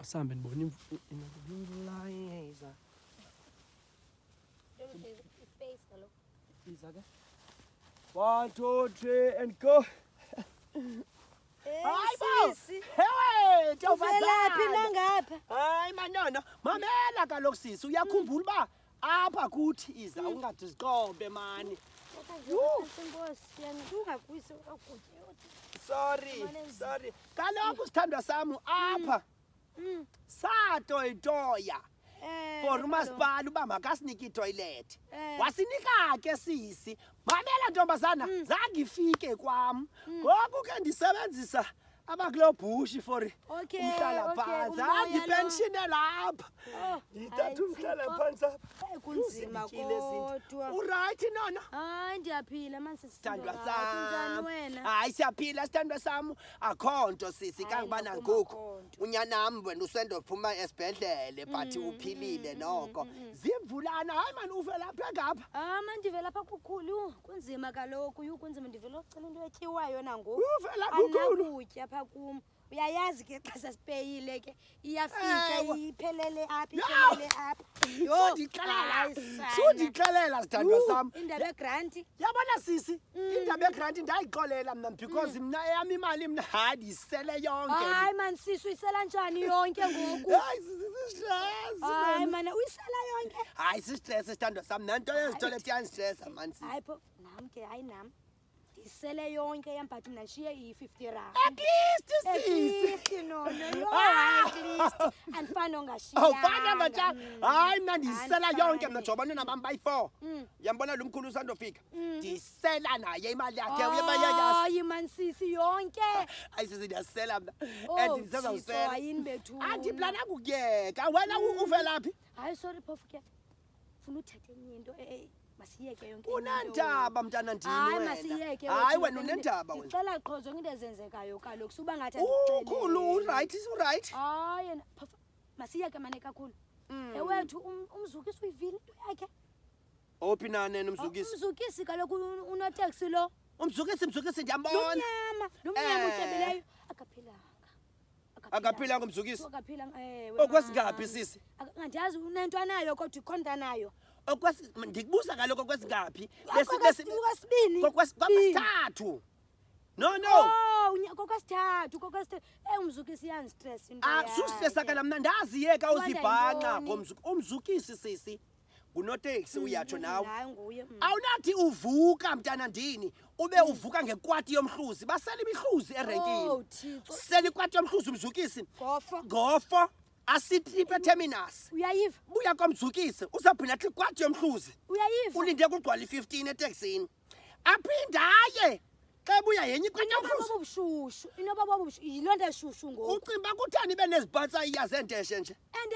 Asambe ndibona imvula. Iza ke. 1 2 3 and go. Hayi sisi. Hey, Uvelaphi la ngapha? Hayi manona, mamela kaloku sisi uyakhumbula ba apha kuthi iza ungathi ziqobe mani. Inkosi yanduka kuyise ukutya. Sorry. Kaloku sithandwa sami apha. Satoyitoya. For umasipala uba makasinike itoilet. Wasinika ke sisi. Mamela ntombazana, zange ifike kwam. Ngoku ke ndisebenzisa abakulo bush for umhlala phansi. Andipension lapha. Ndithatha umhlala phansi apha. Kunzima kodwa. Uright nona? Hayi ndiyaphila manje Sithandwa sisithandwa sami. wena. Hayi siyaphila sithandwa sami. Akho nto sisi kangibana ngoku. Unyanami wena usendophuma esibhedlele but uphilile noko. Zimvulana hayi man uvela lapha ngapha. Manje ndivela lapha kukhulu. Kunzima kaloku kunzima ndivela ucela into etyiwayo nangoku. Uvela kukhulu. Ukutya apha kum. Uyayazi ke xa sesipeyile ke iyafika iphelele apha. Sundixelela sithandwa sami. Indaba grant. Yabona sisi, indaba grant ndayixolela mina because mina eyami imali mina ndisele yonke. Hayi man sisi uyisela njani yonke ngoku? Hayi sisi stress. Hayi man uyisela yonke. Hayi sistress sithandwa sami nanto yezitoilet yandistress man sisi. Hayi pho nami ke hayi nami. Ndisele yonke yambhathi mina nshiye i50 rand. At least sisi. No, at least. Andifana ongashiya. Awufana ngatsha. Hayi mina ndisela yonke mina jobana nabami bayi4. Yambona lo mkhulu usandofika. Ndisela naye imali yakhe uyebayayazi. Hayi man sisi yonke. Hayi sisi ndiyasela mina. And ndisazawusela. Hayini bethu. Andiplana ukuyeka. Wena uvelaphi? Hayi sorry phofu ke. Funa uthathe enye into masiyeke yonke. Unendaba mntana ndini wena. wena. Hayi masiyeke. Hayi wena unendaba wena. Ngicela qhozo into ezenzekayo kaloku suba ngathi andixelele. Ukhulu uright is right. Hayi yena phofu masiyeke mane kakhulu. Ewethu umzukisi uyivile into yakhe. Ophi na nene umzukisi? Umzukisi kaloku unotaxi lo. Umzukisi ndiyambona. Lo mnyama utyebileyo akaphilanga. Akaphilanga umzukisi. Akaphilanga Okwesingaphi sisi? Andiyazi unento anayo kodwa ikhonta nayo. Ndikubuza kaloku okwesingaphi? Kwesibini. Kwesithathu. No. Kokwesithathu. Umzukisi iyandistress into yakhe. Akusustressa kana mna ndaziyeka uzibhanqa umzukisi sisi. Ngunoteksi uyatsho nawe. Awunathi uvuka mntana ndini ube uvuka ngekwati yomhluzi basela imihluzi erenkini. Sela ikwati yomhluzi umzukisi. Ngofo. Asitripe terminus. Uyayiva? Buya komzukisi uzaphinda athi kwati yomhluzi. Uyayiva? Ulinde kugcwala i15 eTexini. Aphindaye xa buya yenye ikwati yomhluzi. Ubushushu. Inoba bobushushu. Yilonto eshushu ngoku. Ucimba kuthani benezibhatsa iyazendeshe nje. And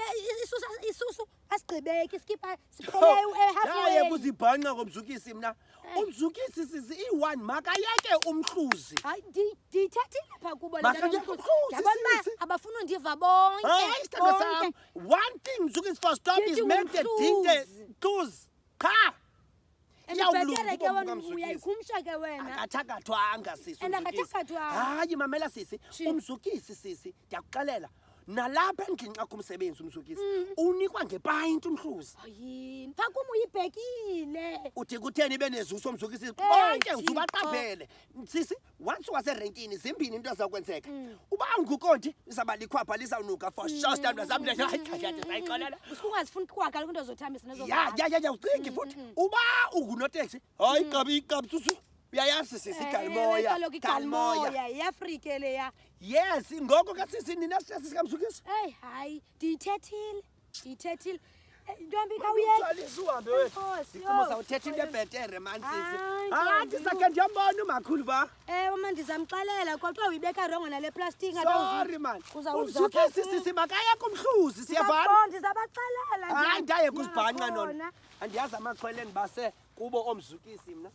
isusu asigqibeki skipha siphele halfway. Hayi kuzibhanqa komzukisi mina. Umzukisi sisi i1 makayeke umhluzi. Hayi ndithathile pha kubo Yabona abafuna undiva bonke. Hayi sithandwa sami. One thing mzukisi for stop is make the dinte close. Cha. Iyawulunga ke wena uyayikhumsha ke wena. Akathakathwanga sisi. Hayi mamela sisi. Umzukisi sisi ndiyakuxelela. Nalapha endlini xa kumsebenzi umzukisi unikwa ngepayinti umhluzi. Hayini pha kum uyibhekile. Uthi kutheni benezuso umzukisi bonke uzubaqaphele. Sisi once waserenkini zimbini into ezakwenzeka. Uba ngukonti izaba likhwapha lisawunuka for sure standards zami le hayixolela. Usingazifuni kwakhe into ezothambisa nezo. Ya ucingi futhi. Uba ungunoteksi hayi qabi susu. Uyayazi sisi Galmoya. Iafrika leya. Yes, ngoko ke sisi nina sikamzukisi. Hayi, ndithethile. Ntombi khawuyeke. Usalisa uhambe wethu. Ngicela sawuthetha into ebhetere man sisi. Hayi sakhe ndiyambona umakhulu ba. Uma ndizamxelela kodwa uyibeka wrong nale plastic Sorry man. Umzukisi sisi makayeke umhluzi siyavana. Ndizabaxelela nje. Hayi ndaye kuzibhanqa nona. Andiyazi amaxhwele ndibase kubo omzukisi mina.